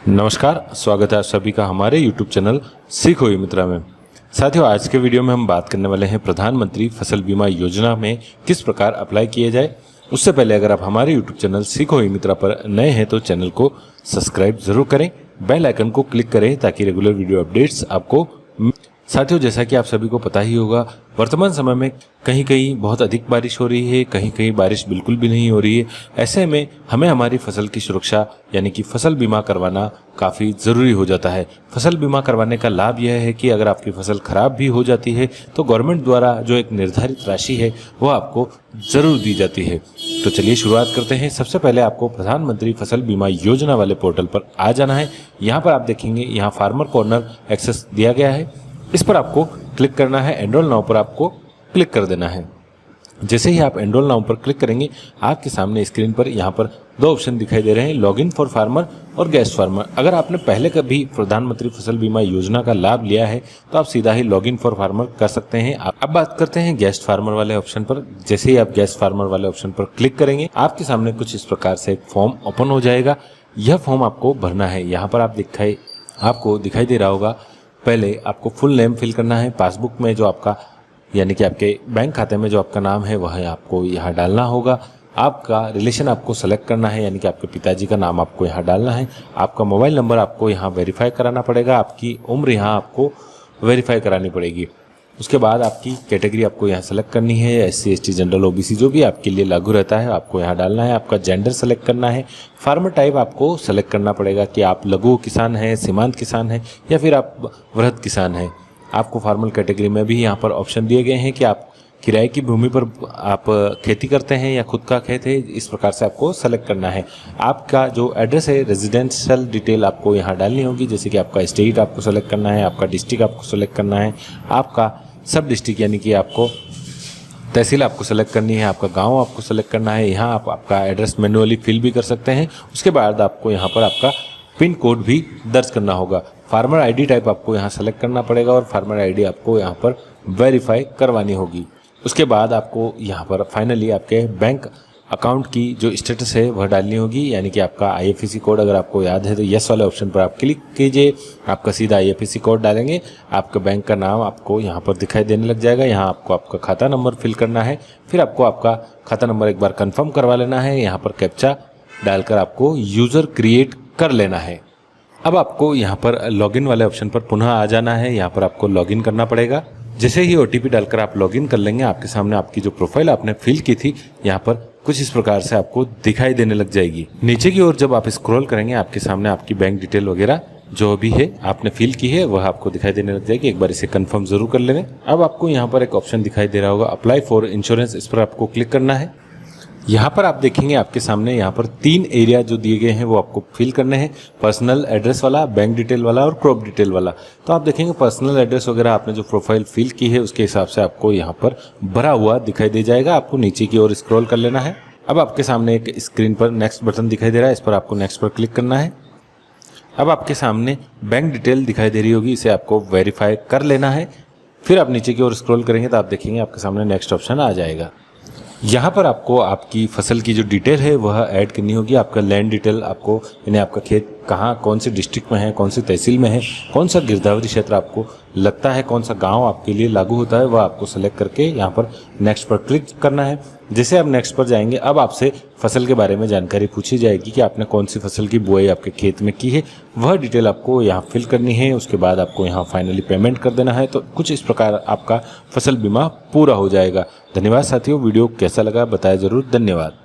नमस्कार, स्वागत है आप सभी का हमारे YouTube चैनल सीखो ई-मित्रा में। साथियों, आज के वीडियो में हम बात करने वाले हैं प्रधानमंत्री फसल बीमा योजना में किस प्रकार अप्लाई किया जाए। उससे पहले अगर आप हमारे YouTube चैनल सीखो ई-मित्रा पर नए हैं तो चैनल को सब्सक्राइब जरूर करें, बेल आइकन को क्लिक करें ताकि रेगुलर वीडियो अपडेट्स आपको। साथियों, जैसा कि आप सभी को पता ही होगा, वर्तमान समय में कहीं कहीं बहुत अधिक बारिश हो रही है, कहीं कहीं बारिश बिल्कुल भी नहीं हो रही है। ऐसे में हमें हमारी फसल की सुरक्षा यानी कि फसल बीमा करवाना काफ़ी ज़रूरी हो जाता है। फसल बीमा करवाने का लाभ यह है कि अगर आपकी फसल खराब भी हो जाती है तो गवर्नमेंट द्वारा जो एक निर्धारित राशि है वह आपको ज़रूर दी जाती है। तो चलिए शुरुआत करते हैं। सबसे पहले आपको प्रधानमंत्री फसल बीमा योजना वाले पोर्टल पर आ जाना है। यहाँ पर आप देखेंगे, यहाँ फार्मर कॉर्नर एक्सेस दिया गया है, इस पर आपको क्लिक करना है। एनरोल नाउ पर आपको क्लिक कर देना है। जैसे ही आप एनरोल नाउ पर क्लिक करेंगे, आपके सामने स्क्रीन पर यहाँ पर दो ऑप्शन दिखाई दे रहे हैं, लॉगिन फॉर फार्मर और गेस्ट फार्मर। अगर आपने पहले कभी प्रधानमंत्री फसल बीमा योजना का लाभ लिया है तो आप सीधा ही लॉगिन फॉर फार्मर कर सकते हैं। अब बात करते हैं गेस्ट फार्मर वाले ऑप्शन पर। जैसे ही आप गेस्ट फार्मर वाले ऑप्शन पर क्लिक करेंगे, आपके सामने कुछ इस प्रकार से एक फॉर्म ओपन हो जाएगा। यह फॉर्म आपको भरना है। यहाँ पर आपको दिखाई दे रहा होगा, पहले आपको फुल नेम फिल करना है। पासबुक में जो आपका यानी कि आपके बैंक खाते में जो आपका नाम है वह आपको यहाँ डालना होगा। आपका रिलेशन आपको सेलेक्ट करना है, यानी कि आपके पिताजी का नाम आपको यहाँ डालना है। आपका मोबाइल नंबर आपको यहाँ वेरीफाई कराना पड़ेगा। आपकी उम्र यहाँ आपको वेरीफाई करानी पड़ेगी। उसके बाद आपकी कैटेगरी आपको यहाँ सेलेक्ट करनी है, SC ST जनरल OBC जो भी आपके लिए लागू रहता है आपको यहाँ डालना है। आपका जेंडर सेलेक्ट करना है। फार्मर टाइप आपको सेलेक्ट करना पड़ेगा कि आप लघु किसान हैं, सीमांत किसान हैं या फिर आप वृहद किसान हैं। आपको फार्मर कैटेगरी में भी यहाँ पर ऑप्शन दिए गए हैं कि आप किराए की भूमि पर आप खेती करते हैं या खुद का खेत है, इस प्रकार से आपको सेलेक्ट करना है। आपका जो एड्रेस है, रेजिडेंशियल डिटेल आपको यहाँ डालनी होगी, जैसे कि आपका स्टेट आपको सेलेक्ट करना है, आपका डिस्ट्रिक्ट आपको सेलेक्ट करना है, आपका सब डिस्ट्रिक्ट यानी कि आपको तहसील आपको सेलेक्ट करनी है, आपका गांव आपको सेलेक्ट करना है। यहाँ आप आपका एड्रेस मैन्युअली फिल भी कर सकते हैं। उसके बाद आपको यहाँ पर आपका पिन कोड भी दर्ज करना होगा। फार्मर आईडी टाइप आपको यहाँ सेलेक्ट करना पड़ेगा और फार्मर आईडी आपको यहाँ पर वेरीफाई करवानी होगी। उसके बाद आपको यहाँ पर फाइनली आपके बैंक अकाउंट की जो स्टेटस है वह डालनी होगी, यानी कि आपका IFSC कोड अगर आपको याद है तो यस वाले ऑप्शन पर आप क्लिक कीजिए। आपका सीधा IFSC कोड डालेंगे, आपका बैंक का नाम आपको यहाँ पर दिखाई देने लग जाएगा। यहाँ आपको आपका खाता नंबर फिल करना है, फिर आपको आपका खाता नंबर एक बार कंफर्म करवा लेना है। यहाँ पर कैप्चा डालकर आपको यूज़र क्रिएट कर लेना है। अब आपको यहाँ पर लॉगिन वाले ऑप्शन पर पुनः आ जाना है। यहाँ पर आपको लॉगिन करना पड़ेगा। जैसे ही OTP डालकर आप लॉगिन कर लेंगे, आपके सामने आपकी जो प्रोफाइल आपने फिल की थी यहाँ पर कुछ इस प्रकार से आपको दिखाई देने लग जाएगी। नीचे की ओर जब आप स्क्रॉल करेंगे, आपके सामने आपकी बैंक डिटेल वगैरह जो भी है आपने फिल की है वह आपको दिखाई देने लग जाएगी। एक बार इसे कंफर्म जरूर कर लेंगे। अब आपको यहाँ पर एक ऑप्शन दिखाई दे रहा होगा, अप्लाई फॉर इंश्योरेंस, इस पर आपको क्लिक करना है। यहाँ पर आप देखेंगे आपके सामने यहाँ पर 3 एरिया जो दिए गए हैं वो आपको फिल करने हैं, पर्सनल एड्रेस वाला, बैंक डिटेल वाला और क्रॉप डिटेल वाला। तो आप देखेंगे पर्सनल एड्रेस वगैरह आपने जो प्रोफाइल फिल की है उसके हिसाब से आपको यहाँ पर भरा हुआ दिखाई दे जाएगा। आपको नीचे की ओर स्क्रॉल कर लेना है। अब आपके सामने एक स्क्रीन पर नेक्स्ट बटन दिखाई दे रहा है, इस पर आपको नेक्स्ट पर क्लिक करना है। अब आपके सामने बैंक डिटेल दिखाई दे रही होगी, इसे आपको वेरीफाई कर लेना है। फिर आप नीचे की ओर स्क्रॉल करेंगे तो आप देखेंगे आपके सामने नेक्स्ट ऑप्शन आ जाएगा। यहाँ पर आपको आपकी फसल की जो डिटेल है वह ऐड करनी होगी। आपका लैंड डिटेल आपको, यानी आपका खेत कहाँ, कौन से डिस्ट्रिक्ट में है, कौन सी तहसील में है, कौन सा गिरदावरी क्षेत्र आपको लगता है, कौन सा गांव आपके लिए लागू होता है, वह आपको सेलेक्ट करके यहाँ पर नेक्स्ट पर क्लिक करना है। जैसे आप नेक्स्ट पर जाएंगे, अब आपसे फसल के बारे में जानकारी पूछी जाएगी कि आपने कौन सी फसल की बुआई आपके खेत में की है, वह डिटेल आपको यहाँ फिल करनी है। उसके बाद आपको यहाँ फाइनली पेमेंट कर देना है। तो कुछ इस प्रकार आपका फसल बीमा पूरा हो जाएगा। धन्यवाद साथियों, वीडियो कैसा लगा बताया जरूर। धन्यवाद।